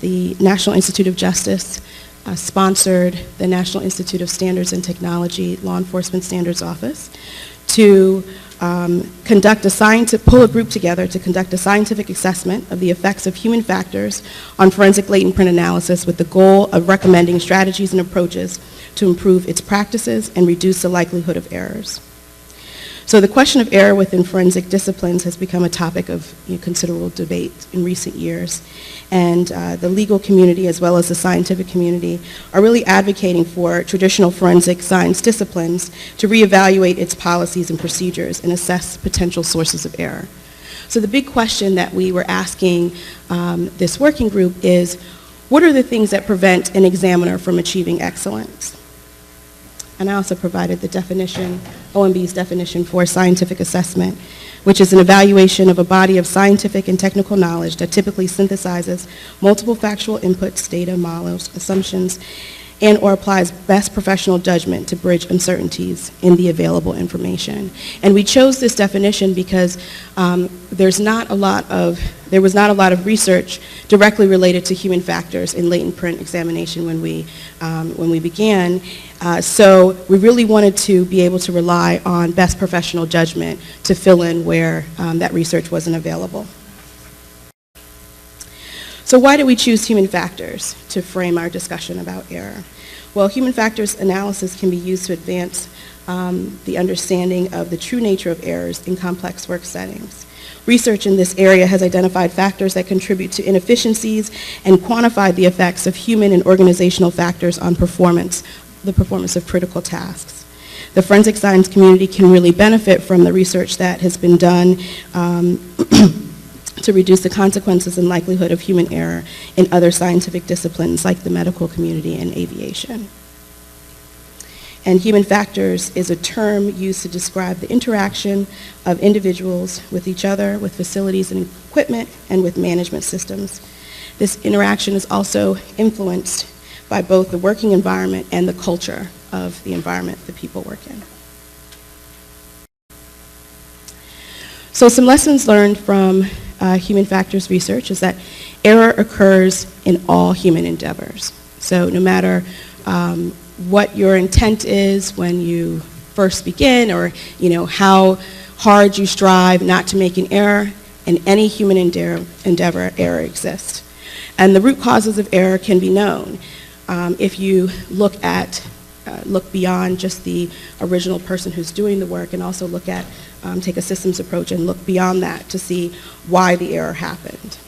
the National Institute of Justice sponsored the National Institute of Standards and Technology Law Enforcement Standards Office to pull a group together to conduct a scientific assessment of the effects of human factors on forensic latent print analysis with the goal of recommending strategies and approaches to improve its practices and reduce the likelihood of errors. So the question of error within forensic disciplines has become a topic of considerable debate in recent years. And the legal community as well as the scientific community are really advocating for traditional forensic science disciplines to reevaluate its policies and procedures and assess potential sources of error. So the big question that we were asking this working group is, what are the things that prevent an examiner from achieving excellence? And I also provided the definition, OMB's definition for scientific assessment, which is an evaluation of a body of scientific and technical knowledge that typically synthesizes multiple factual inputs, data, models, assumptions, and or applies best professional judgment to bridge uncertainties in the available information. And we chose this definition because there was not a lot of research directly related to human factors in latent print examination when we began. So we really wanted to be able to rely on best professional judgment to fill in where that research wasn't available. So why did we choose human factors to frame our discussion about error? Well, human factors analysis can be used to advance the understanding of the true nature of errors in complex work settings. Research in this area has identified factors that contribute to inefficiencies and quantified the effects of human and organizational factors on the performance of critical tasks. The forensic science community can really benefit from the research that has been done to reduce the consequences and likelihood of human error in other scientific disciplines like the medical community and aviation. And human factors is a term used to describe the interaction of individuals with each other, with facilities and equipment, and with management systems. This interaction is also influenced by both the working environment and the culture of the environment that people work in. So some lessons learned from human factors research is that error occurs in all human endeavors. So no matter what your intent is when you first begin, or how hard you strive not to make an error, in any human endeavor, error exists. And the root causes of error can be known. If you look beyond just the original person who's doing the work, and also take a systems approach and look beyond that to see why the error happened.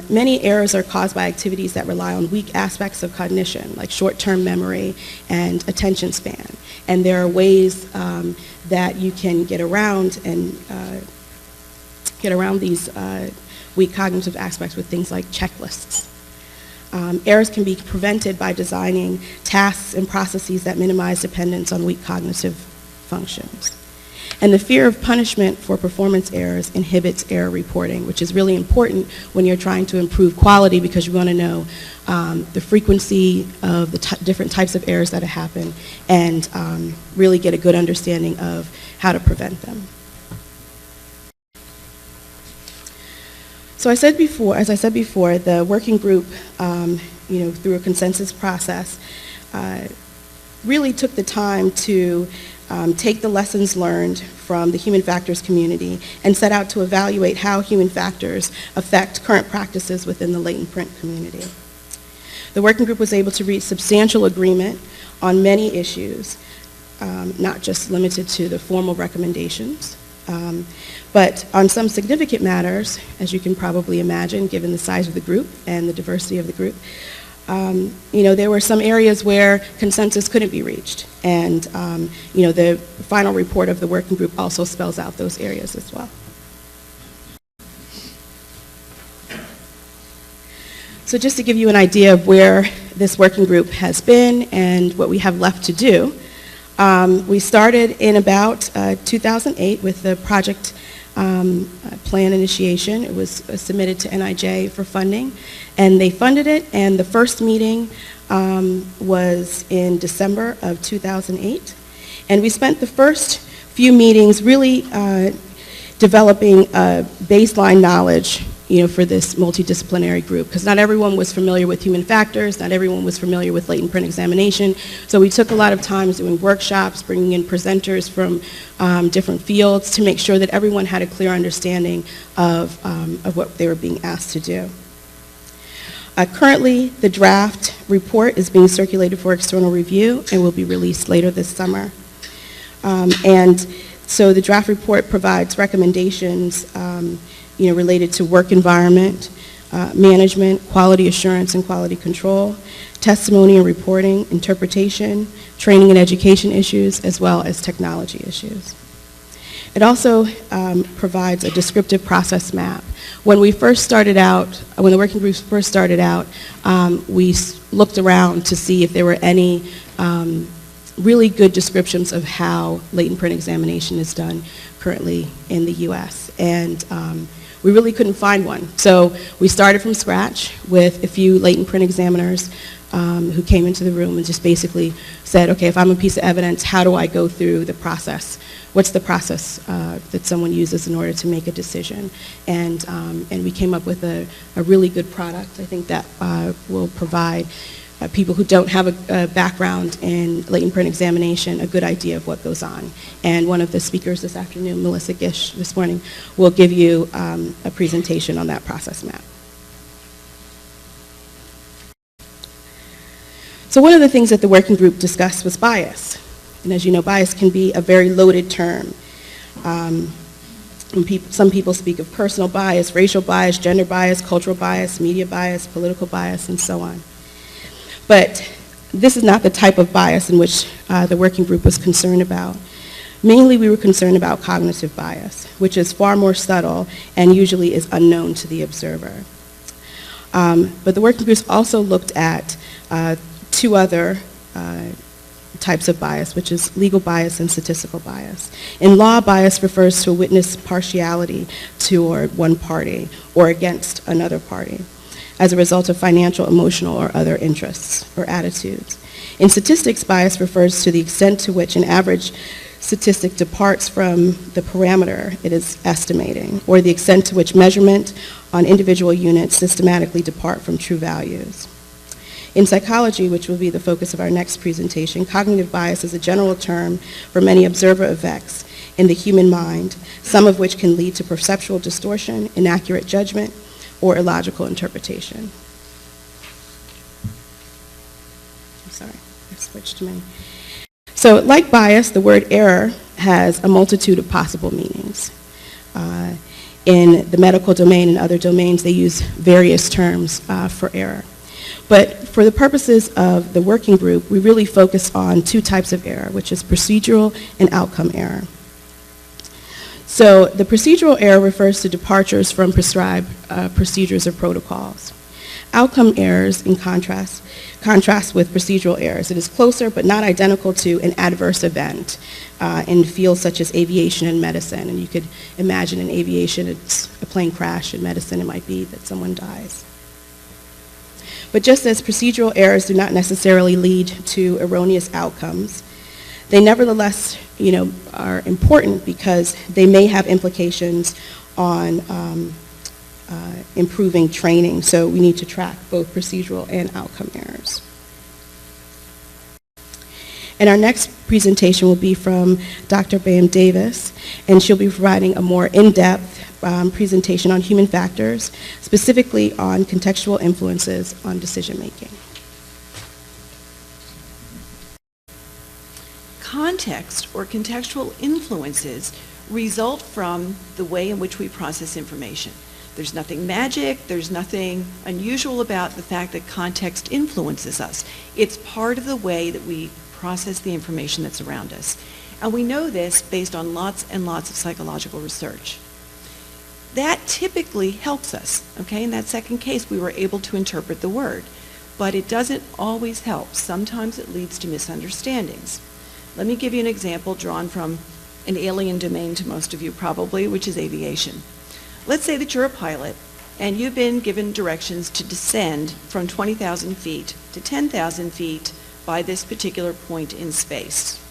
Many errors are caused by activities that rely on weak aspects of cognition, like short-term memory and attention span. And there are ways that you can get around these weak cognitive aspects with things like checklists. Errors can be prevented by designing tasks and processes that minimize dependence on weak cognitive functions. And the fear of punishment for performance errors inhibits error reporting, which is really important when you're trying to improve quality, because you want to know the frequency of the different types of errors that happen, and really get a good understanding of how to prevent them. So as I said before, the working group, through a consensus process, really took the time to take the lessons learned from the human factors community and set out to evaluate how human factors affect current practices within the latent print community. The working group was able to reach substantial agreement on many issues, not just limited to the formal recommendations, but on some significant matters, as you can probably imagine, given the size of the group and the diversity of the group. There were some areas where consensus couldn't be reached, and the final report of the working group also spells out those areas as well. So just to give you an idea of where this working group has been and what we have left to do, we started in about 2008 with the project plan initiation. It was submitted to NIJ for funding, and they funded it, and the first meeting was in December of 2008. And we spent the first few meetings really developing a baseline knowledge for this multidisciplinary group, because not everyone was familiar with human factors, not everyone was familiar with latent print examination. So we took a lot of time doing workshops, bringing in presenters from different fields to make sure that everyone had a clear understanding of what they were being asked to do. Currently, the draft report is being circulated for external review and will be released later this summer. And so the draft report provides recommendations related to work environment, management, quality assurance and quality control, testimony and reporting, interpretation, training and education issues, as well as technology issues. It also provides a descriptive process map. When we first started out, when the working groups first started out, we looked around to see if there were any really good descriptions of how latent print examination is done currently in the U.S. And we really couldn't find one. So we started from scratch with a few latent print examiners who came into the room and just basically said, okay, if I'm a piece of evidence, how do I go through the process? What's the process that someone uses in order to make a decision? And we came up with a really good product, I think, that will provide people who don't have a background in latent print examination a good idea of what goes on. And one of the speakers this afternoon, Melissa Gish, this morning, will give you a presentation on that process map. So one of the things that the working group discussed was bias. And as you know, bias can be a very loaded term. Some people speak of personal bias, racial bias, gender bias, cultural bias, media bias, political bias, and so on. But this is not the type of bias in which the working group was concerned about. Mainly, we were concerned about cognitive bias, which is far more subtle and usually is unknown to the observer. But the working groups also looked at two other types of bias, which is legal bias and statistical bias. In law, bias refers to a witness partiality toward one party or against another party as a result of financial, emotional, or other interests or attitudes. In statistics, bias refers to the extent to which an average statistic departs from the parameter it is estimating, or the extent to which measurement on individual units systematically depart from true values. In psychology, which will be the focus of our next presentation, cognitive bias is a general term for many observer effects in the human mind, some of which can lead to perceptual distortion, inaccurate judgment, or illogical interpretation. I'm sorry, I switched to my... So like bias, the word error has a multitude of possible meanings. In the medical domain and other domains, they use various terms for error. But for the purposes of the working group, we really focus on two types of error, which is procedural and outcome error. So the procedural error refers to departures from prescribed procedures or protocols. Outcome errors, in contrast with procedural errors. It is closer but not identical to an adverse event in fields such as aviation and medicine. And you could imagine in aviation, it's a plane crash. In medicine, it might be that someone dies. But just as procedural errors do not necessarily lead to erroneous outcomes, they nevertheless, are important because they may have implications on improving training. So we need to track both procedural and outcome errors. And our next presentation will be from Dr. Bam Davis, and she'll be providing a more in-depth presentation on human factors, specifically on contextual influences on decision-making. Context or contextual influences result from the way in which we process information. There's nothing magic, there's nothing unusual about the fact that context influences us. It's part of the way that we process the information that's around us. And we know this based on lots and lots of psychological research. That typically helps us, okay? In that second case, we were able to interpret the word. But it doesn't always help. Sometimes it leads to misunderstandings. Let me give you an example drawn from an alien domain to most of you probably, which is aviation. Let's say that you're a pilot and you've been given directions to descend from 20,000 feet to 10,000 feet by this particular point in space.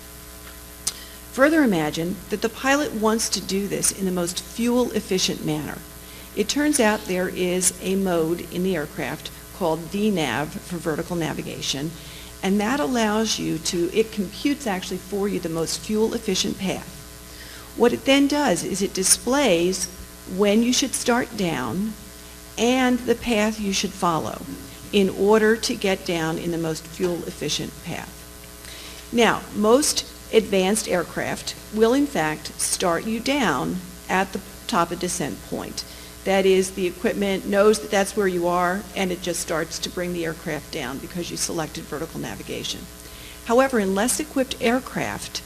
Further imagine that the pilot wants to do this in the most fuel-efficient manner. It turns out there is a mode in the aircraft called VNAV for vertical navigation, and that allows you to, it computes actually for you the most fuel-efficient path. What it then does is it displays when you should start down and the path you should follow in order to get down in the most fuel-efficient path. Now, most advanced aircraft will in fact start you down at the top of descent point. That is, the equipment knows that that's where you are, and it just starts to bring the aircraft down because you selected vertical navigation. However, in less equipped aircraft,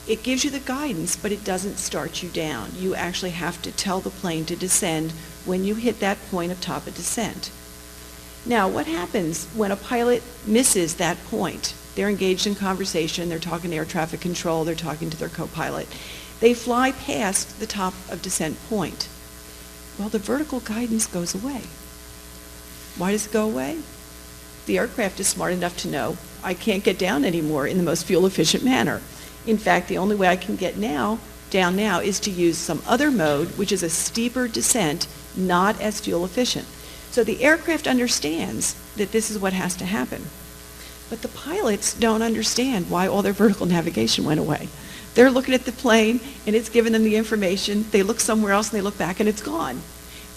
it gives you the guidance, but it doesn't start you down. You actually have to tell the plane to descend when you hit that point of top of descent. Now, what happens when a pilot misses that point? They're engaged in conversation, they're talking to air traffic control, they're talking to their co-pilot. They fly past the top of descent point. Well, the vertical guidance goes away. Why does it go away? The aircraft is smart enough to know I can't get down anymore in the most fuel-efficient manner. In fact, the only way I can get down now is to use some other mode, which is a steeper descent, not as fuel-efficient. So the aircraft understands that this is what has to happen. But the pilots don't understand why all their vertical navigation went away. They're looking at the plane, and it's giving them the information. They look somewhere else, and they look back, and it's gone.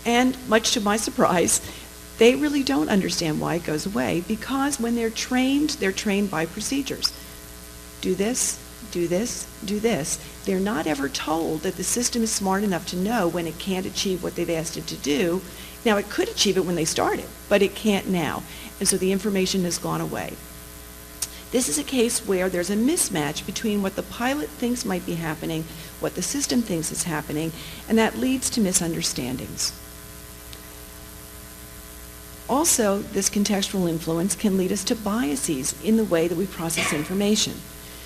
And much to my surprise, they really don't understand why it goes away, because when they're trained by procedures. Do this, do this, do this. They're not ever told that the system is smart enough to know when it can't achieve what they've asked it to do. Now, it could achieve it when they started, but it can't now. And so the information has gone away. This is a case where there's a mismatch between what the pilot thinks might be happening, what the system thinks is happening, and that leads to misunderstandings. Also, this contextual influence can lead us to biases in the way that we process information.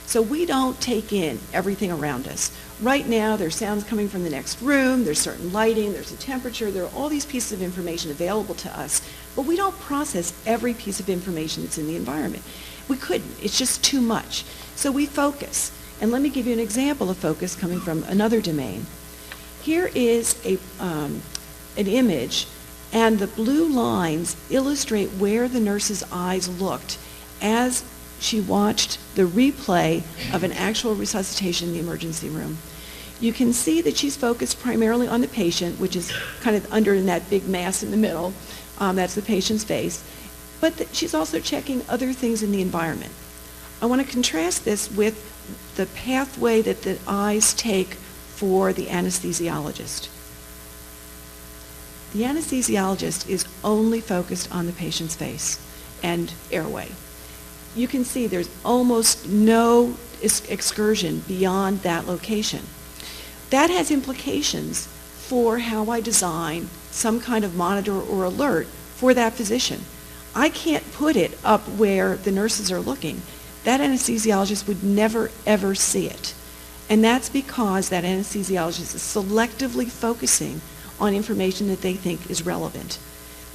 So we don't take in everything around us. Right now, there's sounds coming from the next room, there's certain lighting, there's a temperature, there are all these pieces of information available to us, but we don't process every piece of information that's in the environment. We couldn't. It's just too much. So we focus. And let me give you an example of focus coming from another domain. Here is an image, and the blue lines illustrate where the nurse's eyes looked as she watched the replay of an actual resuscitation in the emergency room. You can see that she's focused primarily on the patient, which is kind of under in that big mass in the middle. That's the patient's face. But she's also checking other things in the environment. I want to contrast this with the pathway that the eyes take for the anesthesiologist. The anesthesiologist is only focused on the patient's face and airway. You can see there's almost no excursion beyond that location. That has implications for how I design some kind of monitor or alert for that physician. I can't put it up where the nurses are looking. That anesthesiologist would never, ever see it. And that's because that anesthesiologist is selectively focusing on information that they think is relevant.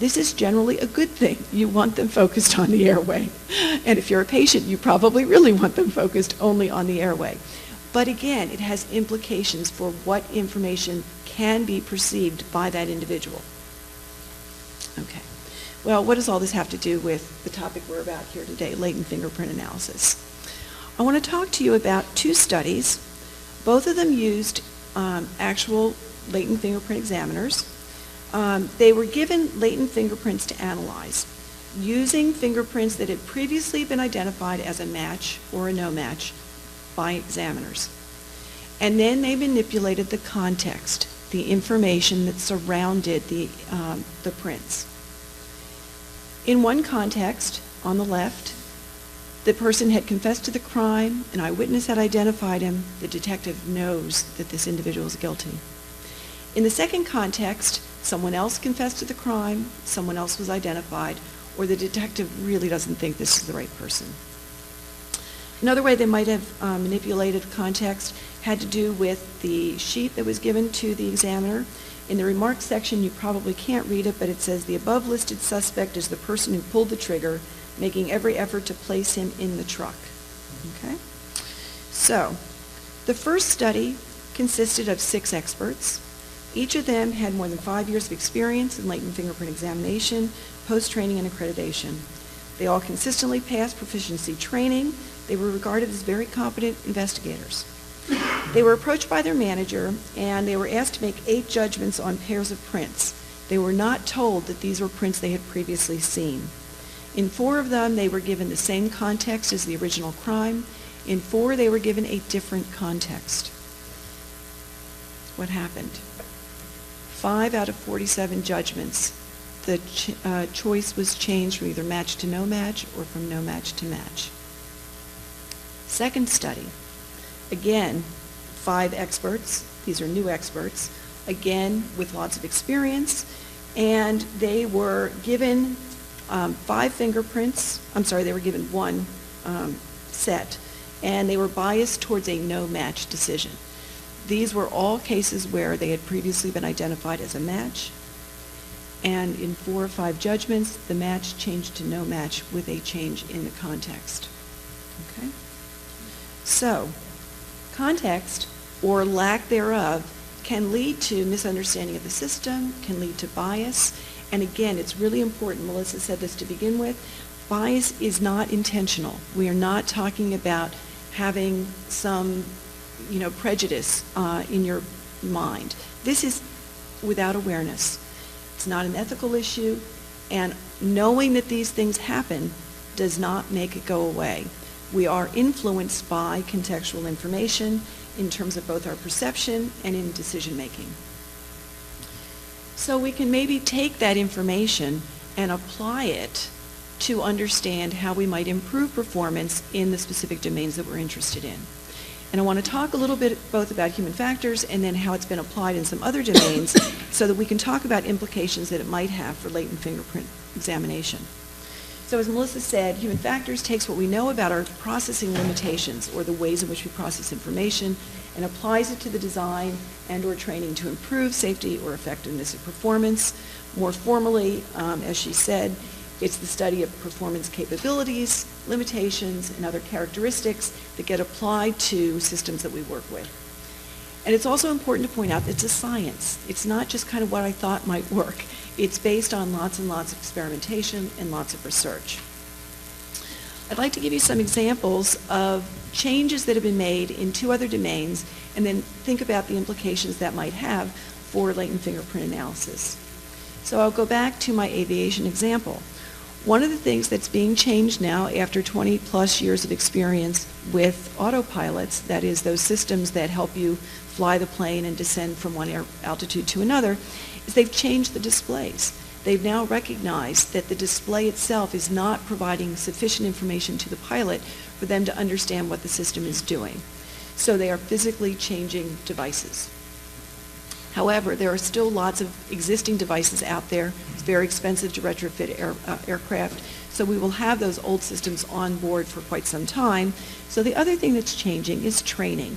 This is generally a good thing. You want them focused on the airway. And if you're a patient, you probably really want them focused only on the airway. But again, it has implications for what information can be perceived by that individual. Okay. Well, what does all this have to do with the topic we're about here today, latent fingerprint analysis? I want to talk to you about two studies. Both of them used actual latent fingerprint examiners. They were given latent fingerprints to analyze using fingerprints that had previously been identified as a match or a no match by examiners. And then they manipulated the context, the information that surrounded the prints. In one context, on the left, the person had confessed to the crime, an eyewitness had identified him, the detective knows that this individual is guilty. In the second context, someone else confessed to the crime, someone else was identified, or the detective really doesn't think this is the right person. Another way they might have manipulated context had to do with the sheet that was given to the examiner. In the remarks section, you probably can't read it, but it says, the above listed suspect is the person who pulled the trigger, making every effort to place him in the truck. Okay? So, the first study consisted of 6 experts. Each of them had more than 5 years of experience in latent fingerprint examination, post-training, and accreditation. They all consistently passed proficiency training. They were regarded as very competent investigators. They were approached by their manager, and they were asked to make 8 judgments on pairs of prints. They were not told that these were prints they had previously seen. In 4 of them, they were given the same context as the original crime. In 4, they were given a different context. What happened? 5 out of 47 judgments, the choice was changed from either match to no match or from no match to match. Second study, again, 5 experts. These are new experts, again with lots of experience, and they were given 5 fingerprints. They were given 1 set, and they were biased towards a no match decision. These were all cases where they had previously been identified as a match, and in 4 or 5 judgments, the match changed to no match with a change in the context. Okay? So, context, or lack thereof, can lead to misunderstanding of the system, can lead to bias, and again, it's really important, Melissa said this to begin with, bias is not intentional. We are not talking about having some prejudice in your mind. This is without awareness. It's not an ethical issue, and knowing that these things happen does not make it go away. We are influenced by contextual information in terms of both our perception and in decision making. So we can maybe take that information and apply it to understand how we might improve performance in the specific domains that we're interested in. And I want to talk a little bit both about human factors and then how it's been applied in some other domains so that we can talk about implications that it might have for latent fingerprint examination. So as Melissa said, human factors takes what we know about our processing limitations or the ways in which we process information and applies it to the design and or training to improve safety or effectiveness of performance. More formally, as she said, it's the study of performance capabilities, limitations, and other characteristics that get applied to systems that we work with. And it's also important to point out that it's a science. It's not just kind of what I thought might work. It's based on lots and lots of experimentation and lots of research. I'd like to give you some examples of changes that have been made in 2 other domains and then think about the implications that might have for latent fingerprint analysis. So I'll go back to my aviation example. One of the things that's being changed now after 20 plus years of experience with autopilots, that is those systems that help you fly the plane and descend from one altitude to another, is they've changed the displays. They've now recognized that the display itself is not providing sufficient information to the pilot for them to understand what the system is doing. So they are physically changing devices. However, there are still lots of existing devices out there. It's very expensive to retrofit aircraft, so we will have those old systems on board for quite some time. So the other thing that's changing is training.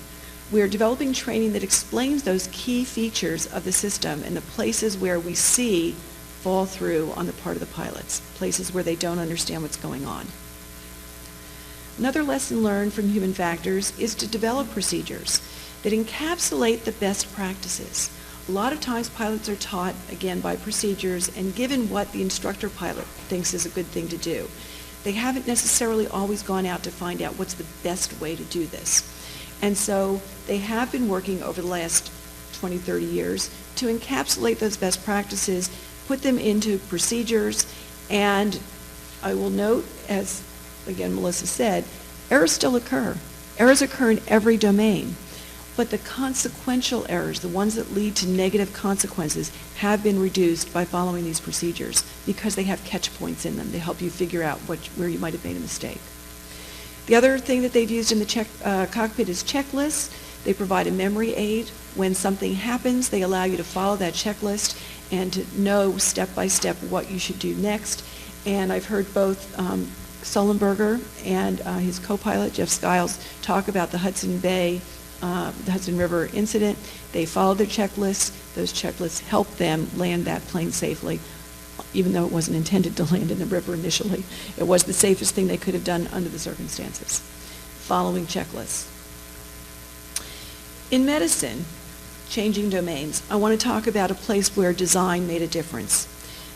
We're developing training that explains those key features of the system and the places where we see fall through on the part of the pilots, places where they don't understand what's going on. Another lesson learned from human factors is to develop procedures that encapsulate the best practices. A lot of times pilots are taught, again, by procedures and given what the instructor pilot thinks is a good thing to do. They haven't necessarily always gone out to find out what's the best way to do this. And so they have been working over the last 20, 30 years to encapsulate those best practices, put them into procedures, and I will note, as again Melissa said, errors still occur. Errors occur in every domain. But the consequential errors, the ones that lead to negative consequences, have been reduced by following these procedures because they have catch points in them. They help you figure out where you might have made a mistake. The other thing that they've used in the cockpit is checklists. They provide a memory aid. When something happens, they allow you to follow that checklist and to know step by step what you should do next. And I've heard both Sullenberger and his co-pilot, Jeff Skiles, talk about the Hudson River incident. They followed their checklists. Those checklists helped them land that plane safely, even though it wasn't intended to land in the river initially. It was the safest thing they could have done under the circumstances, following checklists. In medicine, changing domains, I want to talk about a place where design made a difference.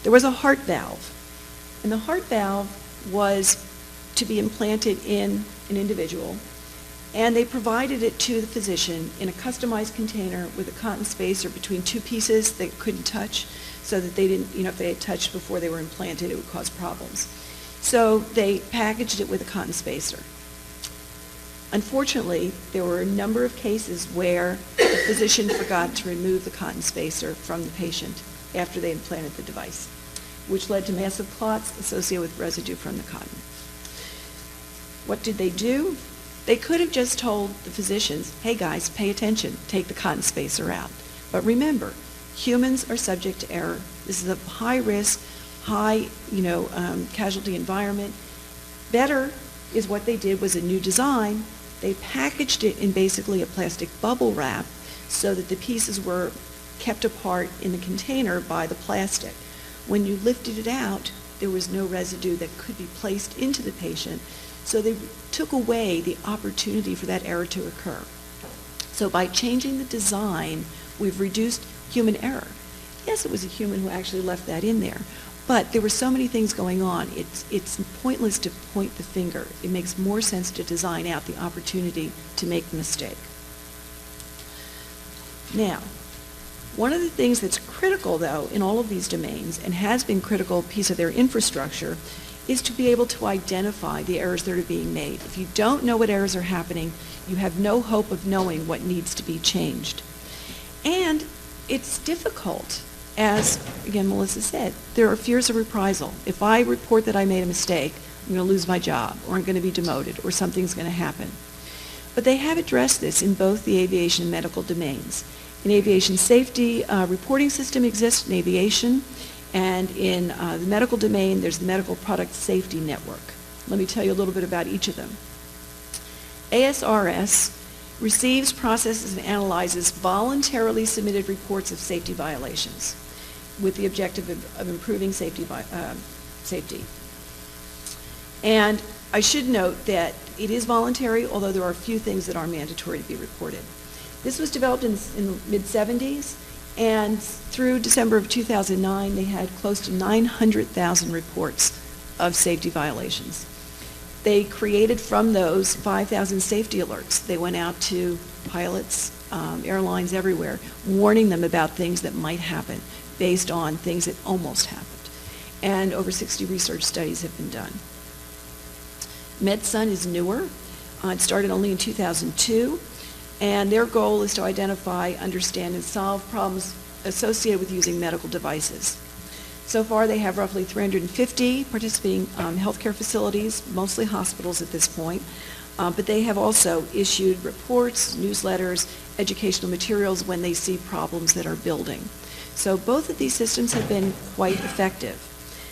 There was a heart valve, and the heart valve was to be implanted in an individual, and they provided it to the physician in a customized container with a cotton spacer between two pieces that couldn't touch, so that they didn't, if they had touched before they were implanted, it would cause problems. So they packaged it with a cotton spacer. Unfortunately, there were a number of cases where the physician forgot to remove the cotton spacer from the patient after they implanted the device, which led to massive clots associated with residue from the cotton. What did they do? They could have just told the physicians, hey guys, pay attention, take the cotton spacer out. But remember, humans are subject to error. This is a high risk, high casualty environment. Better is what they did was a new design. They packaged it in basically a plastic bubble wrap so that the pieces were kept apart in the container by the plastic. When you lifted it out, there was no residue that could be placed into the patient. So they took away the opportunity for that error to occur. So by changing the design, we've reduced human error. Yes, it was a human who actually left that in there, but there were so many things going on. It's pointless to point the finger. It makes more sense to design out the opportunity to make the mistake. Now, one of the things that's critical, though, in all of these domains, and has been a critical piece of their infrastructure, is to be able to identify the errors that are being made. If you don't know what errors are happening, you have no hope of knowing what needs to be changed. And it's difficult, as, again, Melissa said, there are fears of reprisal. If I report that I made a mistake, I'm going to lose my job, or I'm going to be demoted, or something's going to happen. But they have addressed this in both the aviation and medical domains. An aviation safety reporting system exists in aviation, and in the medical domain, there's the Medical Product Safety Network. Let me tell you a little bit about each of them. ASRS receives, processes, and analyzes voluntarily submitted reports of safety violations with the objective of improving safety. And I should note that it is voluntary, although there are a few things that are mandatory to be reported. This was developed in the mid-'70s, and through December of 2009, they had close to 900,000 reports of safety violations. They created from those 5,000 safety alerts. They went out to pilots, airlines everywhere, warning them about things that might happen based on things that almost happened. And over 60 research studies have been done. MedSun is newer. It started only in 2002. And their goal is to identify, understand, and solve problems associated with using medical devices. So far, they have roughly 350 participating healthcare facilities, mostly hospitals at this point, but they have also issued reports, newsletters, educational materials when they see problems that are building. So both of these systems have been quite effective.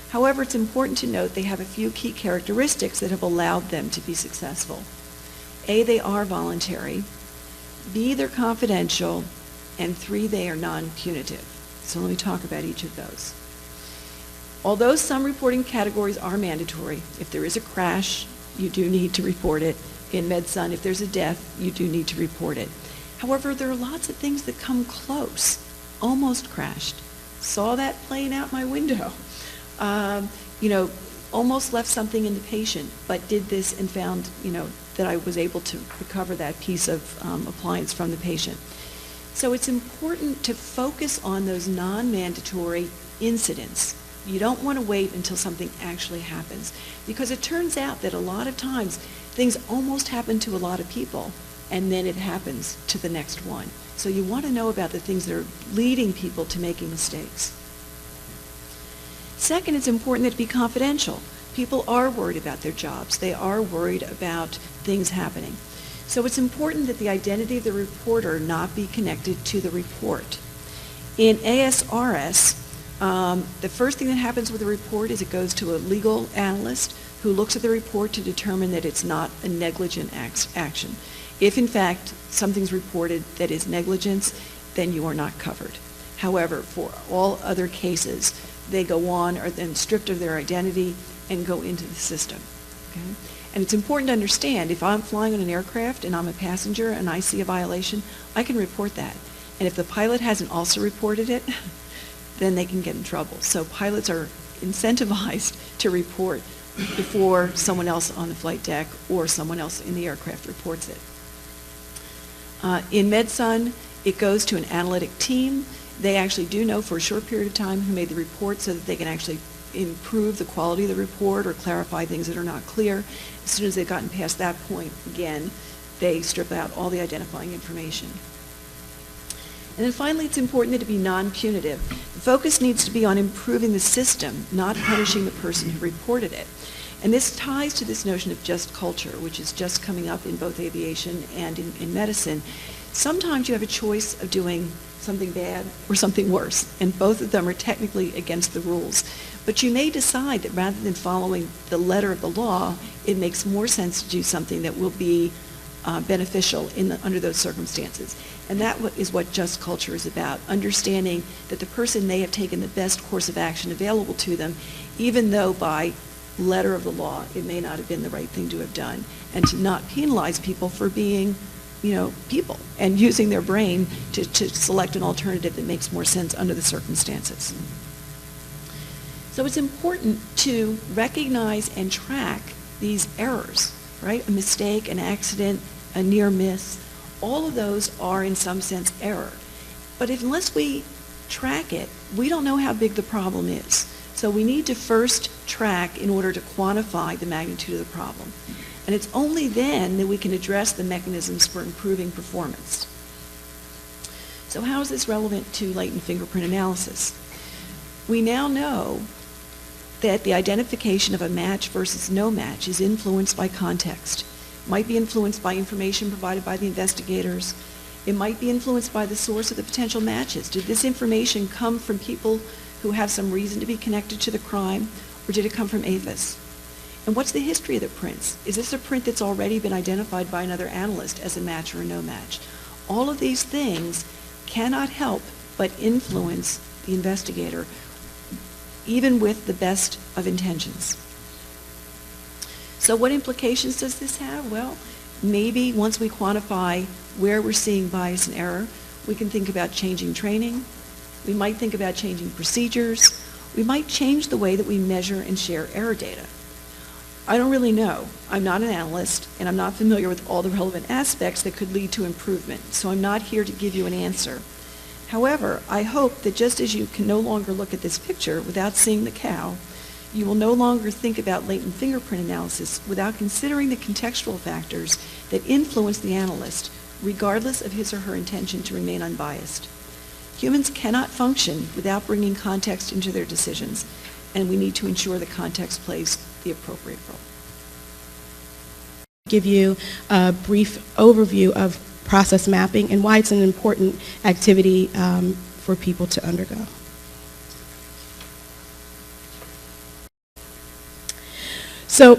However, it's important to note they have a few key characteristics that have allowed them to be successful. A, they are voluntary. B, they're confidential, and 3, they are non-punitive. So let me talk about each of those. Although some reporting categories are mandatory, if there is a crash, you do need to report it. In MedSun, if there's a death, you do need to report it. However, there are lots of things that come close. Almost crashed. Saw that plane out my window. Almost left something in the patient, but did this and found, that I was able to recover that piece of appliance from the patient. So it's important to focus on those non-mandatory incidents. You don't want to wait until something actually happens, because it turns out that a lot of times things almost happen to a lot of people, and then it happens to the next one. So you want to know about the things that are leading people to making mistakes. Second, it's important that it be confidential. People are worried about their jobs. They are worried about things happening. So it's important that the identity of the reporter not be connected to the report. In ASRS, the first thing that happens with a report is it goes to a legal analyst who looks at the report to determine that it's not a negligent action. If, in fact, something's reported that is negligence, then you are not covered. However, for all other cases, they go on or then stripped of their identity and go into the system. Okay? And it's important to understand, if I'm flying on an aircraft and I'm a passenger and I see a violation, I can report that. And if the pilot hasn't also reported it, then they can get in trouble. So pilots are incentivized to report before someone else on the flight deck or someone else in the aircraft reports it. In MedSun, it goes to an analytic team. They actually do know for a short period of time who made the report so that they can actually improve the quality of the report or clarify things that are not clear. As soon as they've gotten past that point, again, they strip out all the identifying information. And then finally, it's important that it be non-punitive. The focus needs to be on improving the system, not punishing the person who reported it. And this ties to this notion of just culture, which is just coming up in both aviation and in medicine. Sometimes you have a choice of doing something bad or something worse, and both of them are technically against the rules. But you may decide that rather than following the letter of the law, it makes more sense to do something that will be beneficial under those circumstances. And that is what just culture is about, understanding that the person may have taken the best course of action available to them, even though by letter of the law it may not have been the right thing to have done, and to not penalize people for being, people and using their brain to select an alternative that makes more sense under the circumstances. So it's important to recognize and track these errors, right? A mistake, an accident, a near miss, all of those are in some sense error. But unless we track it, we don't know how big the problem is. So we need to first track in order to quantify the magnitude of the problem. And it's only then that we can address the mechanisms for improving performance. So how is this relevant to latent fingerprint analysis? We now know that the identification of a match versus no match is influenced by context. It might be influenced by information provided by the investigators. It might be influenced by the source of the potential matches. Did this information come from people who have some reason to be connected to the crime, or did it come from APHIS? And what's the history of the prints? Is this a print that's already been identified by another analyst as a match or a no match? All of these things cannot help but influence the investigator, even with the best of intentions. So what implications does this have? Well, maybe once we quantify where we're seeing bias and error, we can think about changing training. We might think about changing procedures. We might change the way that we measure and share error data. I don't really know. I'm not an analyst, and I'm not familiar with all the relevant aspects that could lead to improvement, so I'm not here to give you an answer. However, I hope that just as you can no longer look at this picture without seeing the cow, you will no longer think about latent fingerprint analysis without considering the contextual factors that influence the analyst, regardless of his or her intention to remain unbiased. Humans cannot function without bringing context into their decisions, and we need to ensure that context plays the appropriate role. Give you a brief overview of process mapping and why it's an important activity for people to undergo. So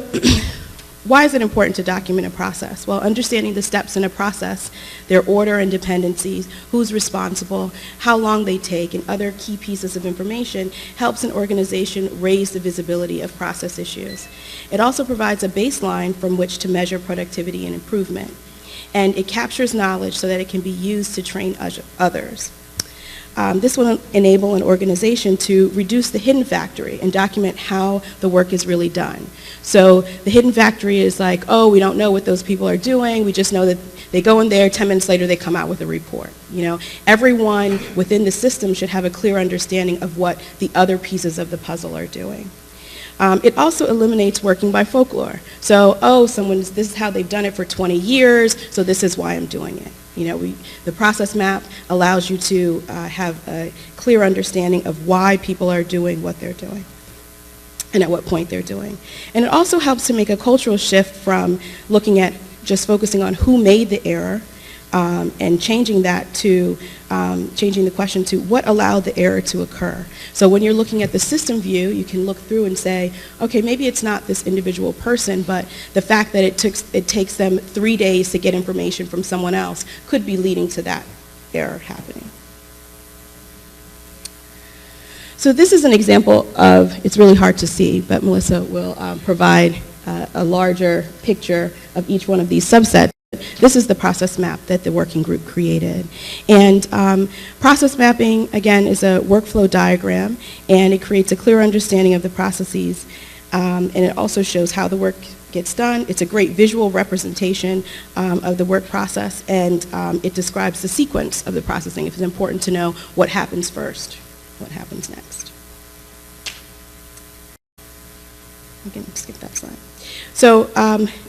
why is it important to document a process? Well, understanding the steps in a process, their order and dependencies, who's responsible, how long they take, and other key pieces of information helps an organization raise the visibility of process issues. It also provides a baseline from which to measure productivity and improvement. And it captures knowledge so that it can be used to train others. This will enable an organization to reduce the hidden factory and document how the work is really done. So the hidden factory is like, oh, we don't know what those people are doing. We just know that they go in there, 10 minutes later they come out with a report. Everyone within the system should have a clear understanding of what the other pieces of the puzzle are doing. It also eliminates working by folklore. So, this is how they've done it for 20 years, so this is why I'm doing it. The process map allows you to have a clear understanding of why people are doing what they're doing and at what point they're doing. And it also helps to make a cultural shift from looking at just focusing on who made the error and changing that to changing the question to what allowed the error to occur. So when you're looking at the system view, you can look through and say, okay, maybe it's not this individual person, but the fact that it takes them 3 days to get information from someone else could be leading to that error happening. So this is an example of, it's really hard to see, but Melissa will provide a larger picture of each one of these subsets. this is the process map that the working group created. And process mapping, again, is a workflow diagram, and it creates a clear understanding of the processes, and it also shows how the work gets done. It's a great visual representation of the work process, and it describes the sequence of the processing. If it's important to know what happens first, what happens next. I can skip that slide. So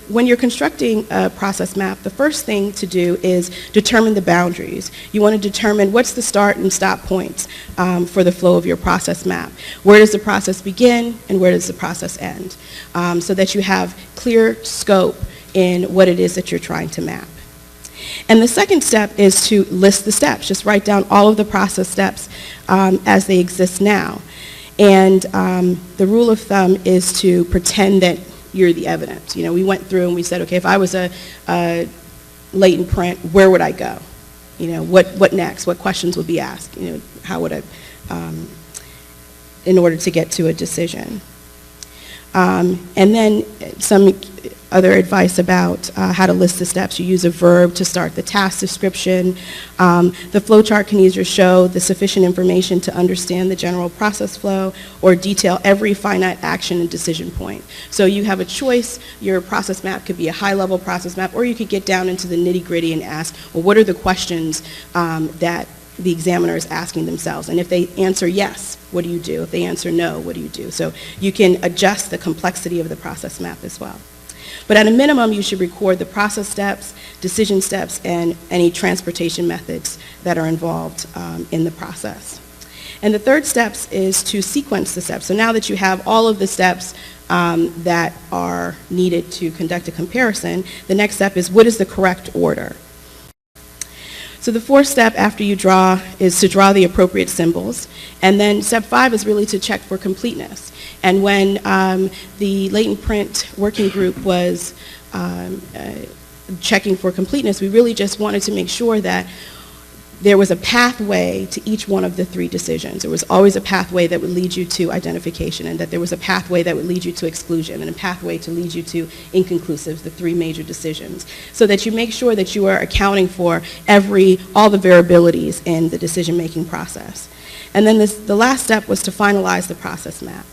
when you're constructing a process map, the first thing to do is determine the boundaries. You want to determine what's the start and stop points for the flow of your process map. Where does the process begin and where does the process end? So that you have clear scope in what it is that you're trying to map. And the second step is to list the steps. Just write down all of the process steps as they exist now. And the rule of thumb is to pretend that you're the evidence. You know, we went through and we said, okay, if I was a latent print, where would I go? You know, what next? What questions would be asked? You know, how would I, in order to get to a decision? And then some other advice about how to list the steps. You use a verb to start the task description. The flowchart can either show the sufficient information to understand the general process flow or detail every finite action and decision point. So you have a choice. Your process map could be a high-level process map, or you could get down into the nitty-gritty and ask, well, what are the questions that the examiner is asking themselves? And if they answer yes, what do you do? If they answer no, what do you do? So you can adjust the complexity of the process map as well. But at a minimum, you should record the process steps, decision steps, and any transportation methods that are involved in the process. And the third step is to sequence the steps. So now that you have all of the steps that are needed to conduct a comparison, the next step is, what is the correct order? So the fourth step after you draw is to draw the appropriate symbols. And then step 5 is really to check for completeness. And when the latent print working group was checking for completeness, we really just wanted to make sure that there was a pathway to each one of the 3 decisions. There was always a pathway that would lead you to identification, and that there was a pathway that would lead you to exclusion, and a pathway to lead you to inconclusive, the 3 major decisions, so that you make sure that you are accounting for all the variabilities in the decision-making process. And then the last step was to finalize the process map.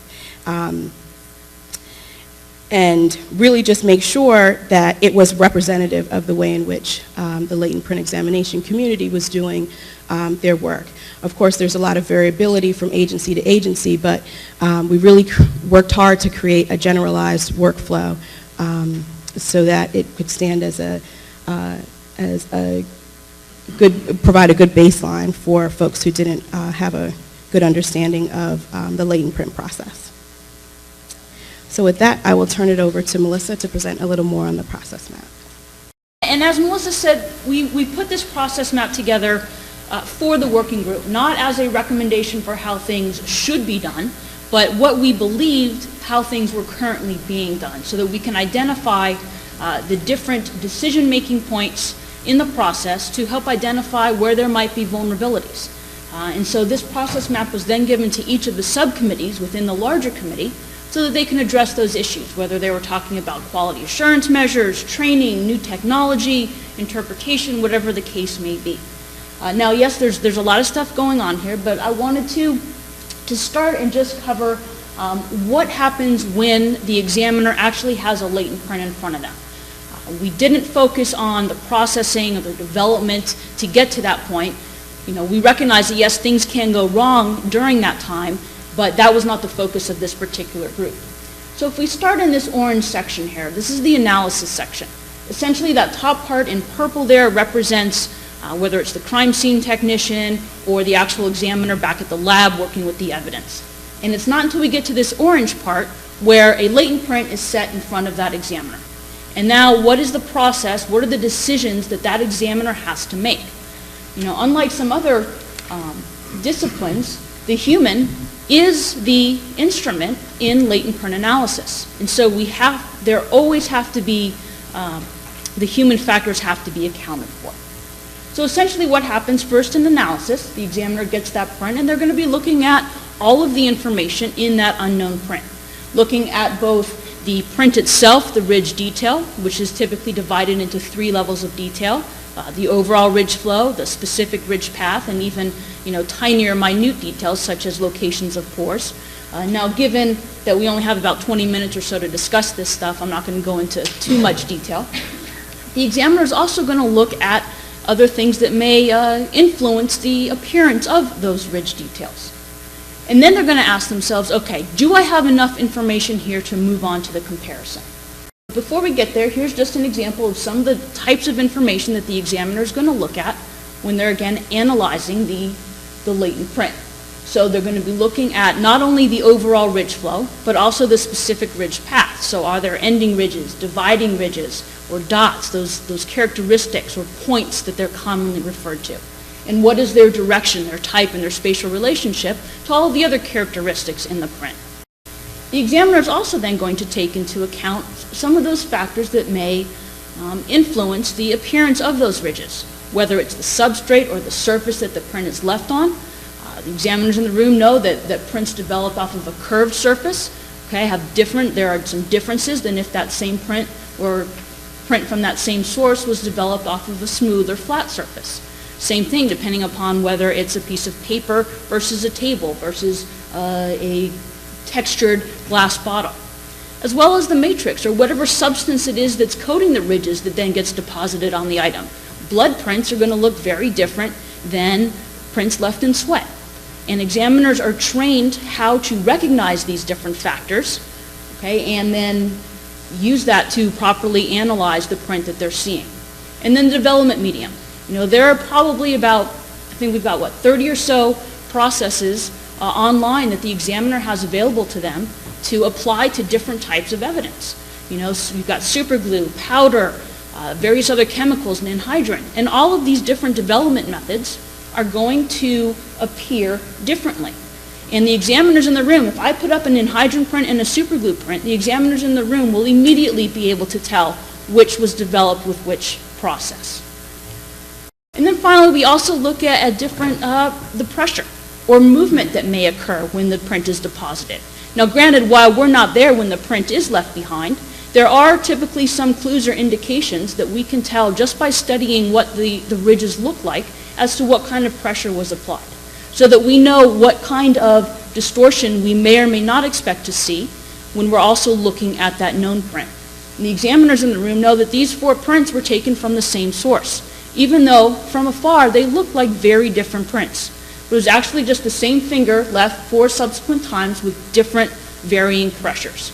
And really just make sure that it was representative of the way in which the latent print examination community was doing their work. Of course, there's a lot of variability from agency to agency, but we really worked hard to create a generalized workflow so that it could stand as provide a good baseline for folks who didn't have a good understanding of the latent print process. So with that, I will turn it over to Melissa to present a little more on the process map. And as Melissa said, we put this process map together for the working group, not as a recommendation for how things should be done, but what we believed how things were currently being done, so that we can identify the different decision-making points in the process to help identify where there might be vulnerabilities. And so this process map was then given to each of the subcommittees within the larger committee, so that they can address those issues, whether they were talking about quality assurance measures, training, new technology, interpretation, whatever the case may be. Now, yes, there's a lot of stuff going on here, but I wanted to start and just cover what happens when the examiner actually has a latent print in front of them. We didn't focus on the processing or the development to get to that point. You know, we recognize that, yes, things can go wrong during that time, but that was not the focus of this particular group. So if we start in this orange section here, this is the analysis section. Essentially, that top part in purple there represents whether it's the crime scene technician or the actual examiner back at the lab working with the evidence. And it's not until we get to this orange part where a latent print is set in front of that examiner. And now, what is the process? What are the decisions that that examiner has to make? You know, unlike some other disciplines, the human is the instrument in latent print analysis. And so there always have to be, the human factors have to be accounted for. So essentially what happens first in analysis, the examiner gets that print, and they're going to be looking at all of the information in that unknown print, looking at both The print itself, the ridge detail, which is typically divided into 3 levels of detail, the overall ridge flow, the specific ridge path, and even tinier, minute details such as locations of pores. Now, given that we only have about 20 minutes or so to discuss this stuff, I'm not going to go into too much detail. The examiner is also going to look at other things that may influence the appearance of those ridge details. And then they're going to ask themselves, okay, do I have enough information here to move on to the comparison? Before we get there, here's just an example of some of the types of information that the examiner is going to look at when they're, again, analyzing the latent print. So they're going to be looking at not only the overall ridge flow, but also the specific ridge path. So are there ending ridges, dividing ridges, or dots, those characteristics or points that they're commonly referred to? And what is their direction, their type, and their spatial relationship to all of the other characteristics in the print? The examiner is also then going to take into account some of those factors that may influence the appearance of those ridges, whether it's the substrate or the surface that the print is left on. The examiners in the room know that prints develop off of a curved surface, okay, there are some differences than if that same print or print from that same source was developed off of a smooth or flat surface. Same thing depending upon whether it's a piece of paper versus a table versus a textured glass bottle, as well as the matrix or whatever substance it is that's coating the ridges that then gets deposited on the item. Blood prints are going to look very different than prints left in sweat. And examiners are trained how to recognize these different factors, okay, and then use that to properly analyze the print that they're seeing. And then the development medium. There are probably about, I think we've got 30 or so processes online that the examiner has available to them to apply to different types of evidence. So you've got super glue, powder, various other chemicals, and anhydrous. And all of these different development methods are going to appear differently. And the examiners in the room, if I put up an anhydrous print and a super glue print, the examiners in the room will immediately be able to tell which was developed with which process. And then finally, we also look at different, the pressure or movement that may occur when the print is deposited. Now granted, while we're not there when the print is left behind, there are typically some clues or indications that we can tell just by studying what the ridges look like as to what kind of pressure was applied, so that we know what kind of distortion we may or may not expect to see when we're also looking at that known print. And the examiners in the room know that these 4 prints were taken from the same source, even though from afar they look like very different prints. It was actually just the same finger left 4 subsequent times with different varying pressures.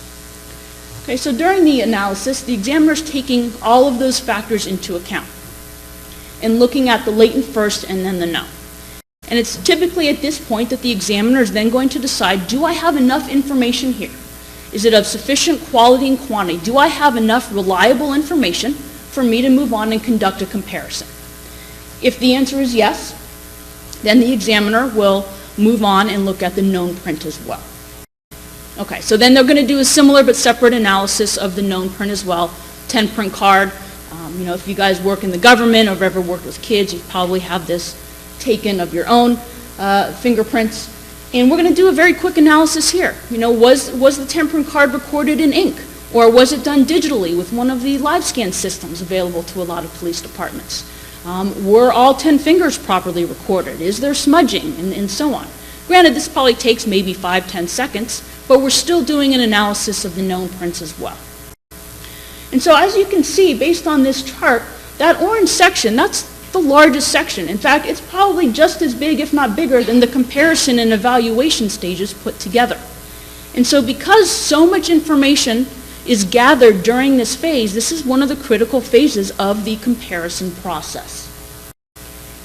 Okay, so during the analysis, the examiner is taking all of those factors into account and looking at the latent first and then the known. And it's typically at this point that the examiner is then going to decide, do I have enough information here? Is it of sufficient quality and quantity? Do I have enough reliable information for me to move on and conduct a comparison? If the answer is yes, then the examiner will move on and look at the known print as well. Okay, so then they're going to do a similar but separate analysis of the known print as well. 10 print card. If you guys work in the government or have ever worked with kids, you probably have this taken of your own fingerprints. And we're going to do a very quick analysis here. Was the 10 print card recorded in ink? Or was it done digitally with one of the live scan systems available to a lot of police departments? Were all 10 fingers properly recorded? Is there smudging? And so on. Granted, this probably takes maybe 5-10 seconds, but we're still doing an analysis of the known prints as well. And so as you can see, based on this chart, that orange section, that's the largest section. In fact, it's probably just as big, if not bigger, than the comparison and evaluation stages put together. And so because so much information is gathered during this phase, this is one of the critical phases of the comparison process.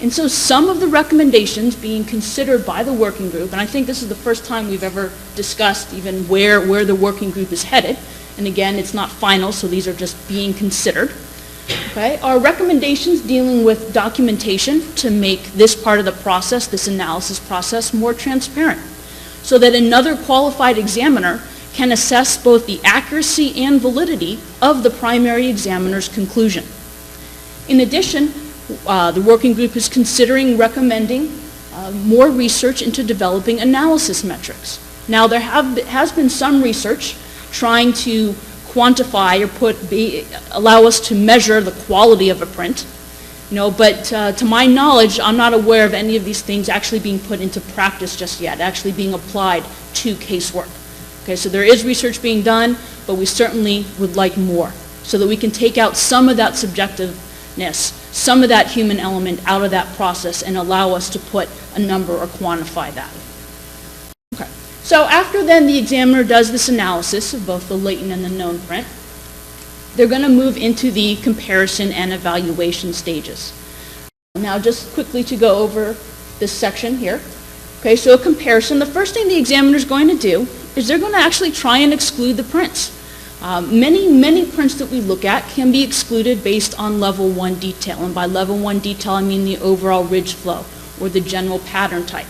And so some of the recommendations being considered by the working group, and I think this is the first time we've ever discussed even where the working group is headed, and again, it's not final, so these are just being considered, okay, are recommendations dealing with documentation to make this part of the process, this analysis process, more transparent, so that another qualified examiner can assess both the accuracy and validity of the primary examiner's conclusion. In addition, the working group is considering recommending more research into developing analysis metrics. Now, there has been some research trying to quantify or allow us to measure the quality of a print. But to my knowledge, I'm not aware of any of these things actually being put into practice just yet, actually being applied to casework. Okay, so there is research being done, but we certainly would like more so that we can take out some of that subjectiveness, some of that human element out of that process and allow us to put a number or quantify that. Okay, so after then the examiner does this analysis of both the latent and the known print, they're going to move into the comparison and evaluation stages. Now just quickly to go over this section here. Okay, so a comparison, the first thing the examiner is going to do is they're going to actually try and exclude the prints. Many prints that we look at can be excluded based on level 1 detail, and by level 1 detail I mean the overall ridge flow or the general pattern type.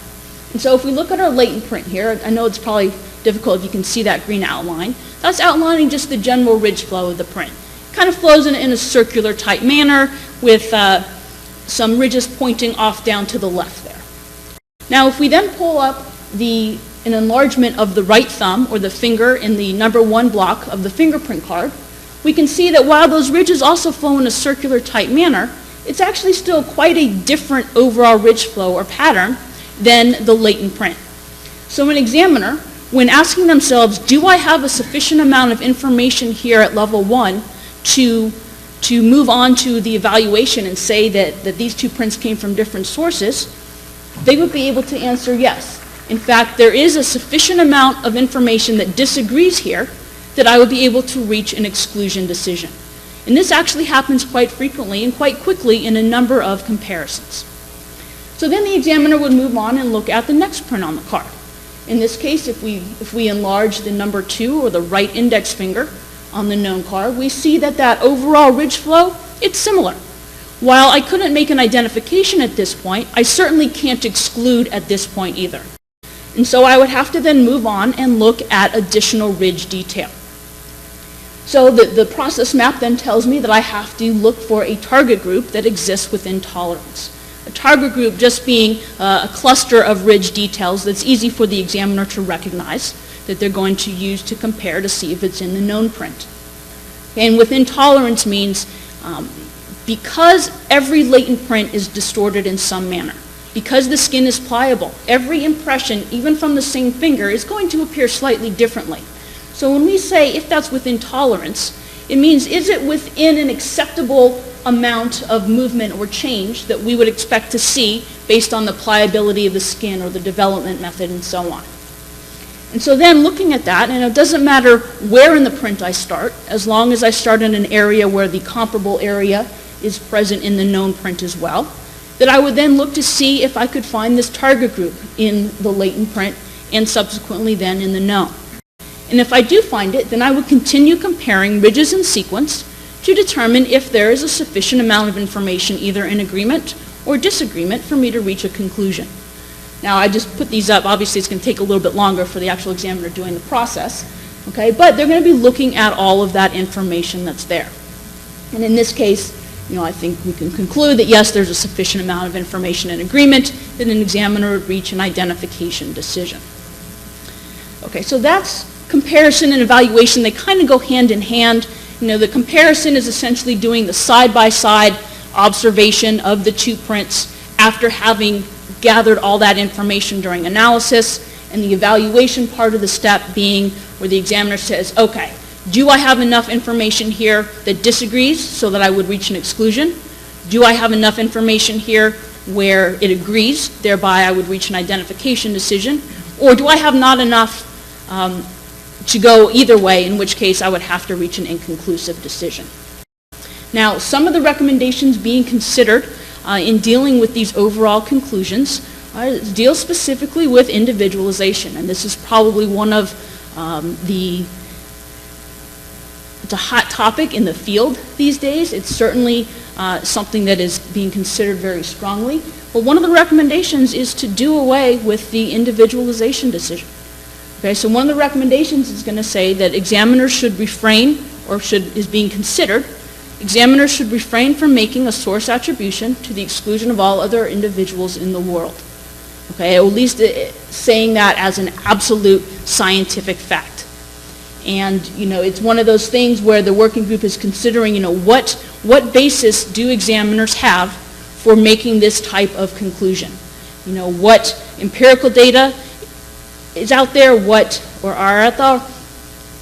And so if we look at our latent print here, I know it's probably difficult if you can see that green outline. That's outlining just the general ridge flow of the print. It kind of flows in a circular type manner with some ridges pointing off down to the left there. Now if we then pull up an enlargement of the right thumb or the finger in the number 1 block of the fingerprint card, we can see that while those ridges also flow in a circular type manner, it's actually still quite a different overall ridge flow or pattern than the latent print. So an examiner, when asking themselves, do I have a sufficient amount of information here at level 1 to move on to the evaluation and say that these two prints came from different sources, they would be able to answer yes. In fact, there is a sufficient amount of information that disagrees here that I would be able to reach an exclusion decision. And this actually happens quite frequently and quite quickly in a number of comparisons. So then the examiner would move on and look at the next print on the card. In this case, if we enlarge the number 2 or the right index finger on the known card, we see that overall ridge flow, it's similar. While I couldn't make an identification at this point, I certainly can't exclude at this point either. And so I would have to then move on and look at additional ridge detail. So the process map then tells me that I have to look for a target group that exists within tolerance. A target group just being a cluster of ridge details that's easy for the examiner to recognize that they're going to use to compare to see if it's in the known print. And within tolerance means because every latent print is distorted in some manner, because the skin is pliable, every impression, even from the same finger, is going to appear slightly differently. So when we say if that's within tolerance, it means is it within an acceptable amount of movement or change that we would expect to see based on the pliability of the skin or the development method and so on. And so then looking at that, and it doesn't matter where in the print I start, as long as I start in an area where the comparable area is present in the known print as well, that I would then look to see if I could find this target group in the latent print and subsequently then in the known. And if I do find it, then I would continue comparing ridges in sequence to determine if there is a sufficient amount of information either in agreement or disagreement for me to reach a conclusion. Now I just put these up, obviously it's going to take a little bit longer for the actual examiner doing the process, okay, but they're going to be looking at all of that information that's there. And in this case, I think we can conclude that yes, there's a sufficient amount of information in agreement that an examiner would reach an identification decision. Okay, so that's comparison and evaluation. They kind of go hand in hand. The comparison is essentially doing the side-by-side observation of the two prints after having gathered all that information during analysis, and the evaluation part of the step being where the examiner says, okay, do I have enough information here that disagrees so that I would reach an exclusion? Do I have enough information here where it agrees, thereby I would reach an identification decision? Or do I have not enough to go either way, in which case I would have to reach an inconclusive decision? Now, some of the recommendations being considered in dealing with these overall conclusions deal specifically with individualization, and this is probably one of it's a hot topic in the field these days. It's certainly something that is being considered very strongly. But one of the recommendations is to do away with the individualization decision. Okay, so one of the recommendations is going to say that examiners should refrain, or is being considered, examiners should refrain from making a source attribution to the exclusion of all other individuals in the world. Okay, or at least saying that as an absolute scientific fact. And, it's one of those things where the working group is considering, what basis do examiners have for making this type of conclusion? What empirical data is out there, what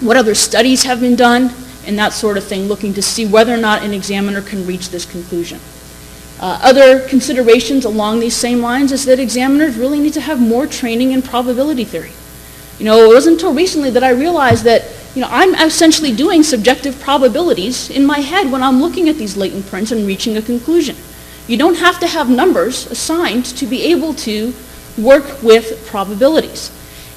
other studies have been done, and that sort of thing, looking to see whether or not an examiner can reach this conclusion. Other considerations along these same lines is that examiners really need to have more training in probability theory. It wasn't until recently that I realized that, I'm essentially doing subjective probabilities in my head when I'm looking at these latent prints and reaching a conclusion. You don't have to have numbers assigned to be able to work with probabilities.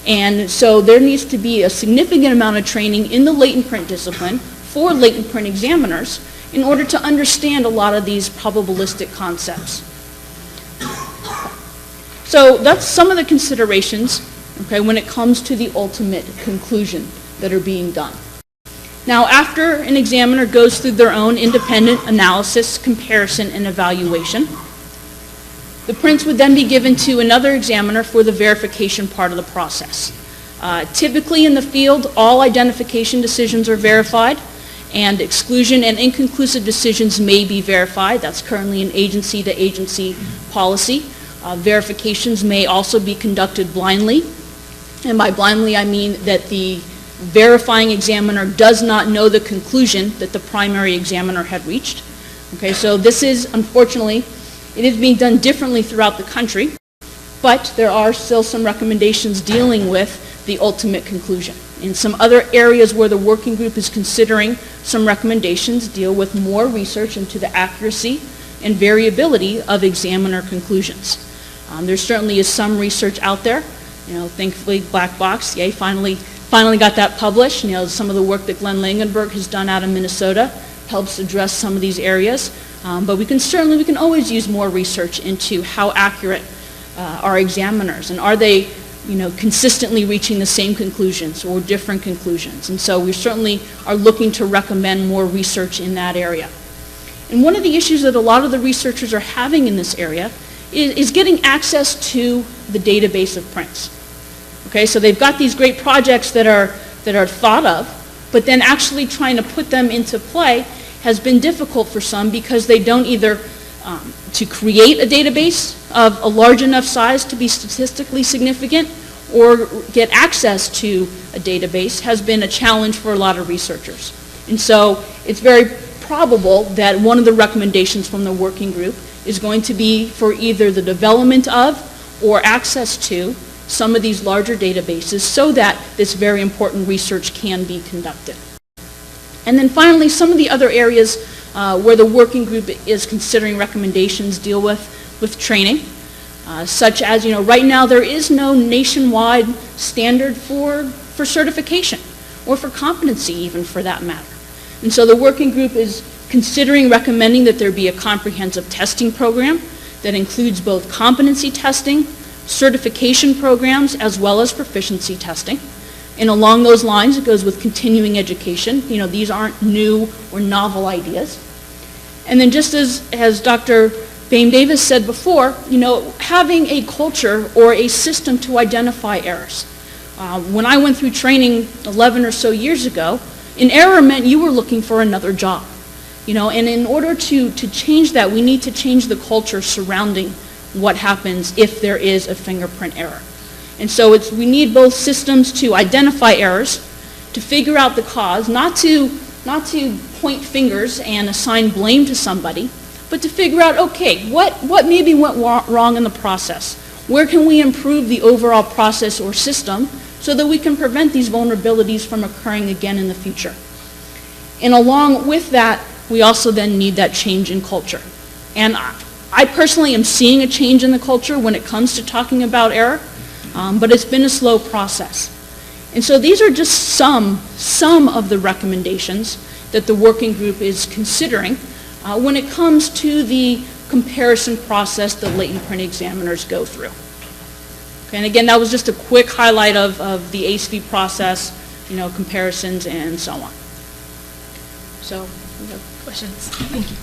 And so there needs to be a significant amount of training in the latent print discipline for latent print examiners in order to understand a lot of these probabilistic concepts. So that's some of the considerations, when it comes to the ultimate conclusion that are being done. Now, after an examiner goes through their own independent analysis, comparison, and evaluation, the prints would then be given to another examiner for the verification part of the process. Typically in the field, all identification decisions are verified, and exclusion and inconclusive decisions may be verified. That's currently an agency-to-agency policy. Verifications may also be conducted blindly, and by blindly I mean that the verifying examiner does not know the conclusion that the primary examiner had reached. So this is, unfortunately, it is being done differently throughout the country, but there are still some recommendations dealing with the ultimate conclusion. In some other areas where the working group is considering some recommendations deal with more research into the accuracy and variability of examiner conclusions. There certainly is some research out there. Thankfully, Black Box, yay, finally got that published. Some of the work that Glenn Langenberg has done out of Minnesota helps address some of these areas. But we can always use more research into how accurate are examiners, and are they, consistently reaching the same conclusions or different conclusions. And so we certainly are looking to recommend more research in that area. And one of the issues that a lot of the researchers are having in this area is getting access to the database of prints. So they've got these great projects that are thought of, but then actually trying to put them into play has been difficult for some because they don't either to create a database of a large enough size to be statistically significant or get access to a database has been a challenge for a lot of researchers. And so it's very probable that one of the recommendations from the working group is going to be for either the development of or access to some of these larger databases so that this very important research can be conducted. And then finally, some of the other areas where the working group is considering recommendations deal with training, such as, right now there is no nationwide standard for certification or for competency even for that matter. And so the working group is considering recommending that there be a comprehensive testing program that includes both competency testing, certification programs, as well as proficiency testing. And along those lines, it goes with continuing education. These aren't new or novel ideas. And then just as Dr. Bain-Davis said before, having a culture or a system to identify errors. When I went through training 11 or so years ago, an error meant you were looking for another job. And in order to change that, we need to change the culture surrounding what happens if there is a fingerprint error. And so we need both systems to identify errors, to figure out the cause, not to point fingers and assign blame to somebody, but to figure out, okay, what maybe went wrong in the process? Where can we improve the overall process or system so that we can prevent these vulnerabilities from occurring again in the future? And along with that, we also then need that change in culture. And I personally am seeing a change in the culture when it comes to talking about error, but it's been a slow process. And so these are just some of the recommendations that the working group is considering when it comes to the comparison process that latent print examiners go through. Okay, and again, that was just a quick highlight of the ACE-V process, comparisons and so on. So, we have questions. Thank you.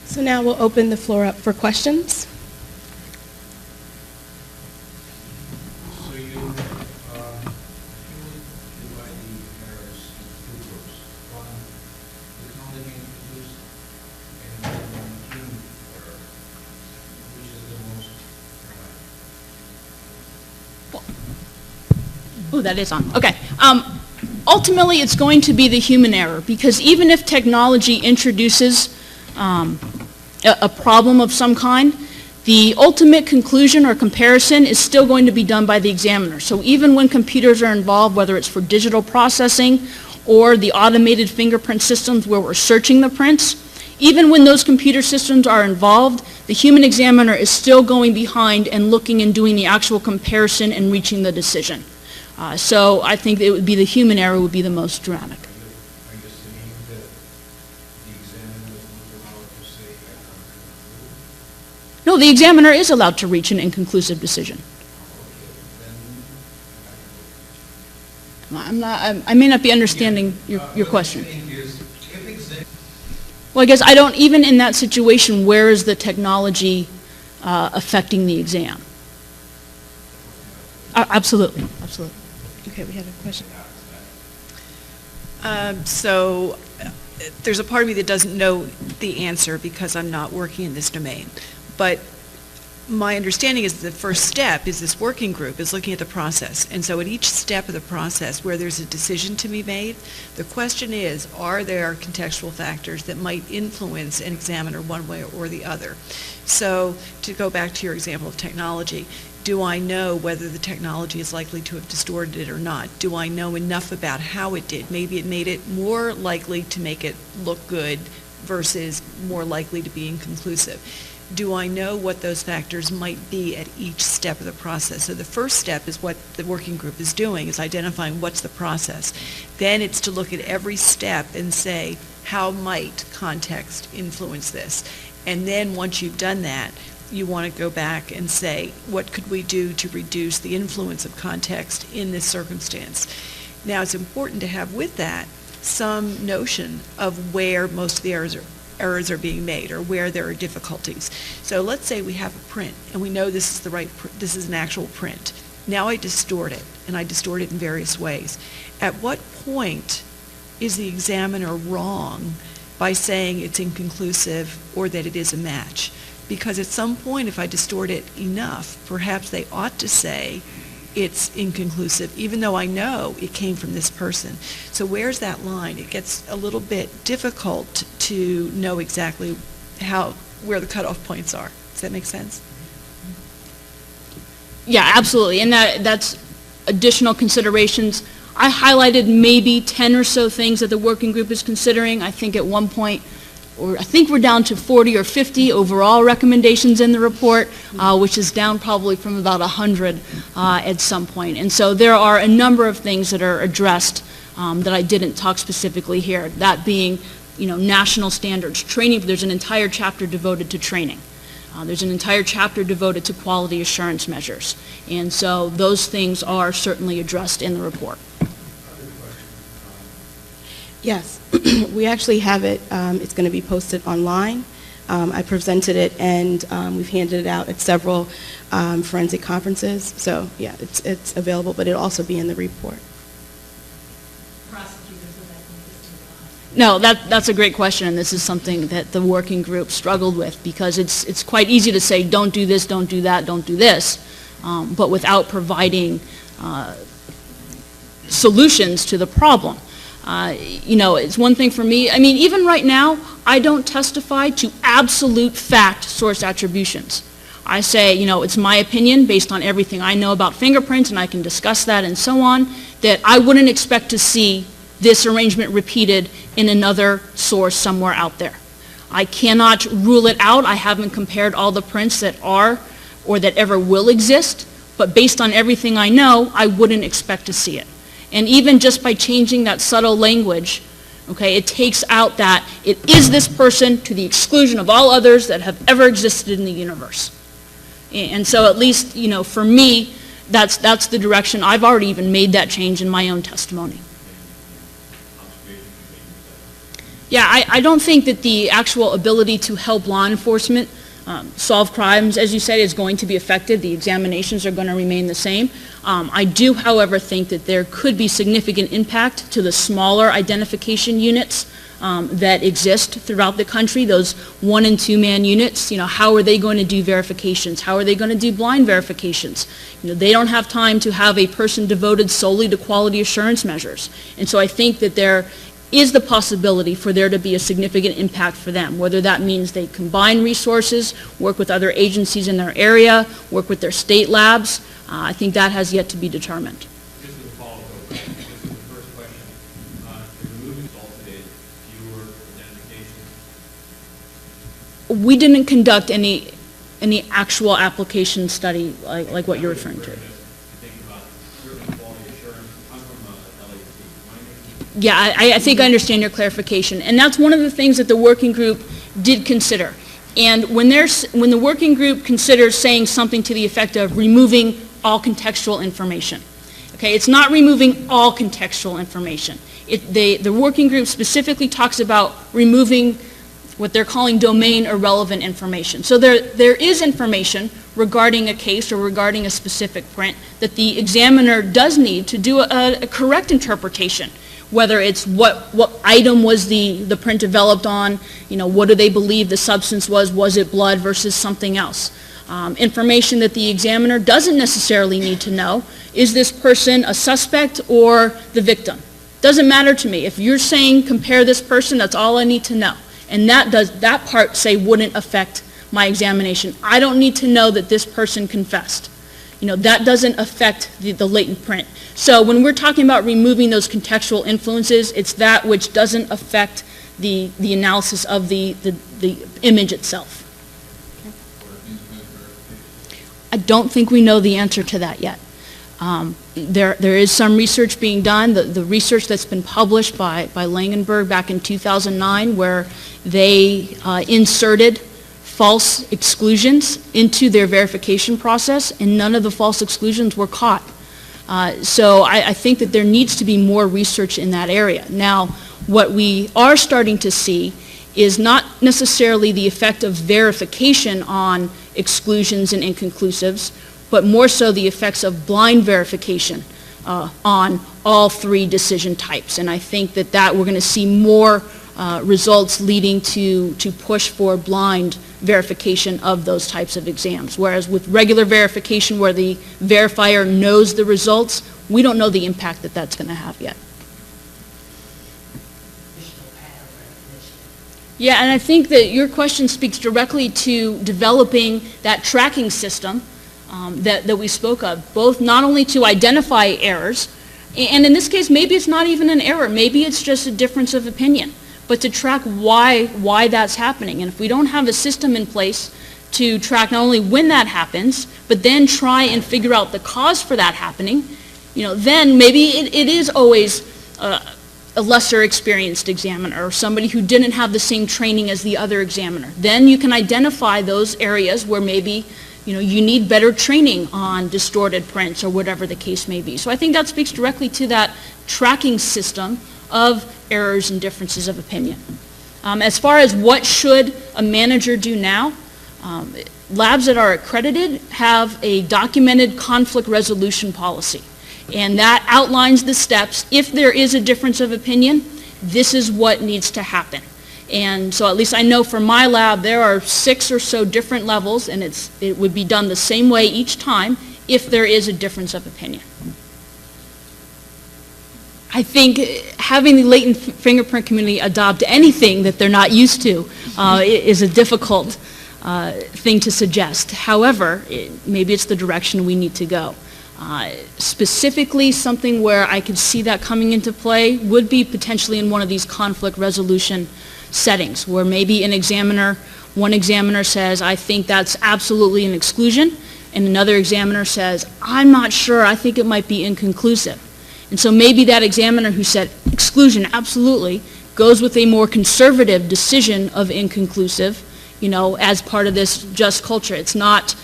So now we'll open the floor up for questions. So you Oh, that is on. Okay. Ultimately, it's going to be the human error, because even if technology introduces a problem of some kind, the ultimate conclusion or comparison is still going to be done by the examiner. So even when computers are involved, whether it's for digital processing or the automated fingerprint systems where we're searching the prints, even when those computer systems are involved, the human examiner is still going behind and looking and doing the actual comparison and reaching the decision. So I think it would be the human error would be the most dramatic. Are you saying that the examiner is not allowed to say I can't conclude? No, the examiner is allowed to reach an inconclusive decision. I may not be understanding your question. Well, I guess I don't, even in that situation, where is the technology affecting the exam? Absolutely, absolutely. Okay, we had a question. So there's a part of me that doesn't know the answer because I'm not working in this domain. But my understanding is the first step is this working group is looking at the process. And so at each step of the process where there's a decision to be made, the question is, are there contextual factors that might influence an examiner one way or the other? So to go back to your example of technology, do I know whether the technology is likely to have distorted it or not? Do I know enough about how it did? Maybe it made it more likely to make it look good versus more likely to be inconclusive. Do I know what those factors might be at each step of the process? So the first step is what the working group is doing, is identifying what's the process. Then it's to look at every step and say, how might context influence this? And then once you've done that, you want to go back and say, what could we do to reduce the influence of context in this circumstance? Now, it's important to have with that some notion of where most of the errors are being made or where there are difficulties. So let's say we have a print and we know this is this is an actual print. Now I distort it, and I distort it in various ways. At what point is the examiner wrong by saying it's inconclusive or that it is a match? Because at some point, if I distort it enough, perhaps they ought to say it's inconclusive, even though I know it came from this person. So where's that line? It gets a little bit difficult to know exactly where the cutoff points are. Does that make sense? Yeah, absolutely, and that's additional considerations. I highlighted maybe 10 or so things that the working group is considering. I think at one point, I think we're down to 40 or 50 overall recommendations in the report, which is down probably from about 100 at some point. And so there are a number of things that are addressed that I didn't talk specifically here, that being, national standards, training. There's an entire chapter devoted to training. There's an entire chapter devoted to quality assurance measures. And so those things are certainly addressed in the report. Yes, we actually have it. It's going to be posted online. I presented it, and we've handed it out at several forensic conferences. So, yeah, it's available, but it'll also be in the report. No, that's a great question, and this is something that the working group struggled with, because it's quite easy to say, don't do this, don't do that, don't do this, but without providing solutions to the problem. It's one thing for me. I mean, even right now, I don't testify to absolute fact source attributions. I say, it's my opinion based on everything I know about fingerprints, and I can discuss that and so on, that I wouldn't expect to see this arrangement repeated in another source somewhere out there. I cannot rule it out. I haven't compared all the prints that are or that ever will exist, but based on everything I know, I wouldn't expect to see it. And even just by changing that subtle language, okay, it takes out that it is this person to the exclusion of all others that have ever existed in the universe. And so at least, for me, that's the direction. I've already even made that change in my own testimony. Yeah, I don't think that the actual ability to help law enforcement solve crimes, as you said, is going to be affected. The examinations are going to remain the same. I do, however, think that there could be significant impact to the smaller identification units that exist throughout the country, those 1- and 2-man units. How are they going to do verifications? How are they going to do blind verifications? They don't have time to have a person devoted solely to quality assurance measures. And so I think that there is the possibility for there to be a significant impact for them, whether that means they combine resources, work with other agencies in their area, work with their state labs. I think that has yet to be determined. Just as a follow-up, this is the first question. The removing resulted in fewer identifications? We didn't conduct any actual application study like what you're referring to. Yeah, I think I understand your clarification. And that's one of the things that the working group did consider. And when the working group considers saying something to the effect of removing all contextual information, okay, it's not removing all contextual information. The working group specifically talks about removing what they're calling domain irrelevant information. So there is information regarding a case or regarding a specific print that the examiner does need to do a correct interpretation, whether it's what item was the print developed on, what do they believe the substance was it blood versus something else. Information that the examiner doesn't necessarily need to know, is this person a suspect or the victim? Doesn't matter to me. If you're saying compare this person, that's all I need to know. And that part, say, wouldn't affect my examination. I don't need to know that this person confessed. That doesn't affect the latent print. So when we're talking about removing those contextual influences, it's that which doesn't affect the analysis of the image itself. I don't think we know the answer to that yet. There is some research being done, the research that's been published by Langenberg back in 2009, where they inserted false exclusions into their verification process, and none of the false exclusions were caught. So I think that there needs to be more research in that area. Now, what we are starting to see is not necessarily the effect of verification on exclusions and inconclusives, but more so the effects of blind verification on all 3 decision types. And I think that we're going to see more results leading to push for blind verification of those types of exams. Whereas with regular verification where the verifier knows the results, we don't know the impact that that's going to have yet. Yeah, and I think that your question speaks directly to developing that tracking system that we spoke of, both not only to identify errors, and in this case maybe it's not even an error, maybe it's just a difference of opinion, but to track why that's happening. And if we don't have a system in place to track not only when that happens, but then try and figure out the cause for that happening, then maybe it is always a lesser experienced examiner or somebody who didn't have the same training as the other examiner. Then you can identify those areas where maybe you need better training on distorted prints or whatever the case may be. So I think that speaks directly to that tracking system of errors and differences of opinion. As far as what should a manager do now, labs that are accredited have a documented conflict resolution policy. And that outlines the steps. If there is a difference of opinion, this is what needs to happen. And so at least I know for my lab there are 6 or so different levels, and it would be done the same way each time if there is a difference of opinion. I think having the latent fingerprint community adopt anything that they're not used to is a difficult thing to suggest. However, maybe it's the direction we need to go. Specifically, something where I could see that coming into play would be potentially in one of these conflict resolution settings, where maybe one examiner says, I think that's absolutely an exclusion, and another examiner says, I'm not sure, I think it might be inconclusive. And so maybe that examiner who said exclusion, absolutely, goes with a more conservative decision of inconclusive, as part of this just culture. It's not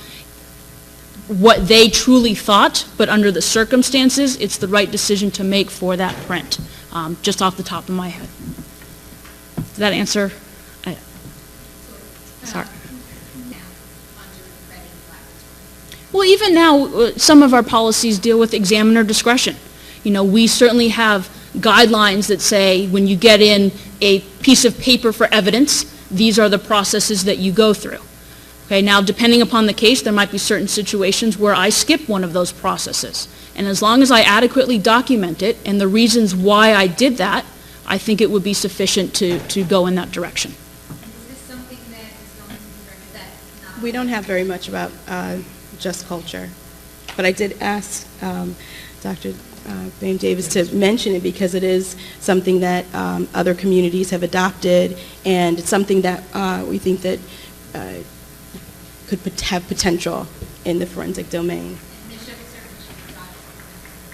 what they truly thought, but under the circumstances, it's the right decision to make for that print, just off the top of my head. Did that answer? Sorry. Well, even now, some of our policies deal with examiner discretion. You know, we certainly have guidelines that say when you get in a piece of paper for evidence, these are the processes that you go through. Okay, now depending upon the case, there might be certain situations where I skip one of those processes. And as long as I adequately document it and the reasons why I did that, I think it would be sufficient to go in that direction. Is this something that is going to be recommended? We don't have very much about just culture, but I did ask Dr. Bain Davis to mention it because it is something that other communities have adopted, and it's something that we think that could have potential in the forensic domain.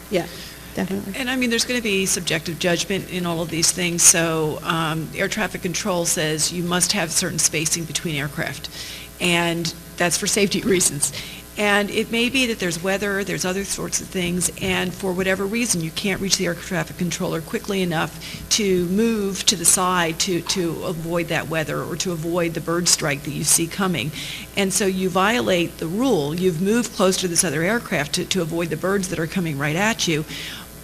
Yeah, definitely. And I mean, there's going to be subjective judgment in all of these things. So air traffic control says you must have certain spacing between aircraft, and that's for safety reasons. And it may be that there's weather, there's other sorts of things, and for whatever reason, you can't reach the air traffic controller quickly enough to move to the side to avoid that weather or to avoid the bird strike that you see coming. And so you violate the rule. You've moved close to this other aircraft to avoid the birds that are coming right at you.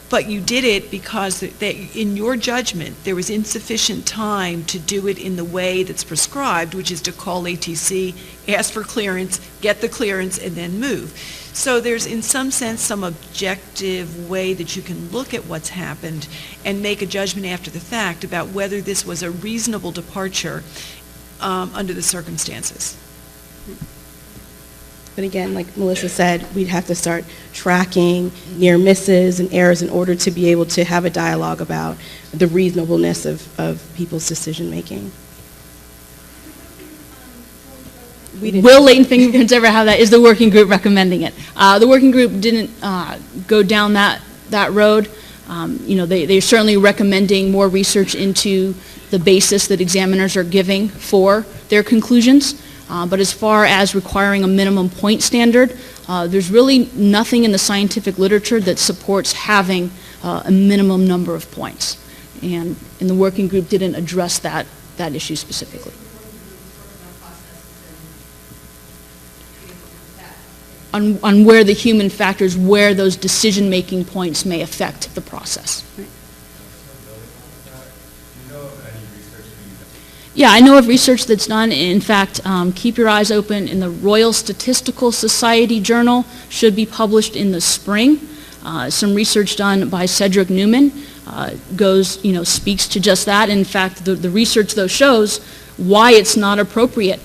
But you did it because in your judgment, there was insufficient time to do it in the way that's prescribed, which is to call ATC, ask for clearance, get the clearance, and then move. So there's, in some sense, some objective way that you can look at what's happened and make a judgment after the fact about whether this was a reasonable departure under the circumstances. But again, like Melissa said, we'd have to start tracking near misses and errors in order to be able to have a dialogue about the reasonableness of people's decision making. Will latent fingerprints ever have that? Is the working group recommending it? The working group didn't go down that road. You know, they're certainly recommending more research into the basis that examiners are giving for their conclusions. But as far as requiring a minimum point standard, there's really nothing in the scientific literature that supports having a minimum number of points. And the working group didn't address that issue specifically. On where the human factors, where those decision-making points may affect the process. Right. Yeah, I know of research that's done. In fact, keep your eyes open in the Royal Statistical Society Journal, should be published in the spring. Some research done by Cedric Newman speaks to just that. In fact, the research, though, shows why it's not appropriate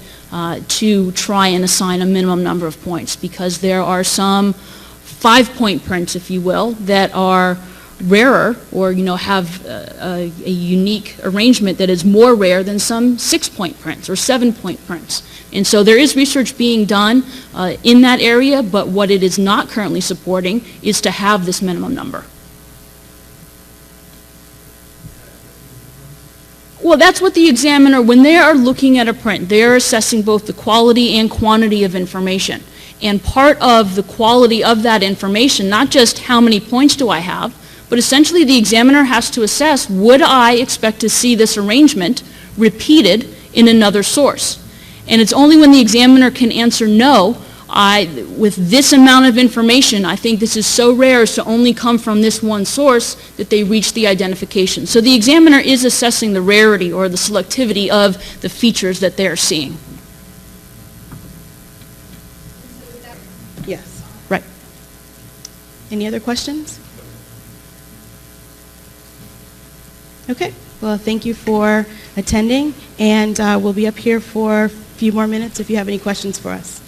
to try and assign a minimum number of points, because there are some 5-point prints, if you will, that are rarer or have a unique arrangement that is more rare than some 6-point prints or 7-point prints. And so there is research being done in that area, but what it is not currently supporting is to have this minimum number. Well, that's what the examiner, when they are looking at a print, they are assessing both the quality and quantity of information. And part of the quality of that information, not just how many points do I have, but essentially the examiner has to assess, would I expect to see this arrangement repeated in another source? And it's only when the examiner can answer no, with this amount of information, I think this is so rare as to only come from this one source, that they reach the identification. So the examiner is assessing the rarity or the selectivity of the features that they're seeing. Yes. Right. Any other questions? Okay. Well, thank you for attending, and we'll be up here for a few more minutes if you have any questions for us.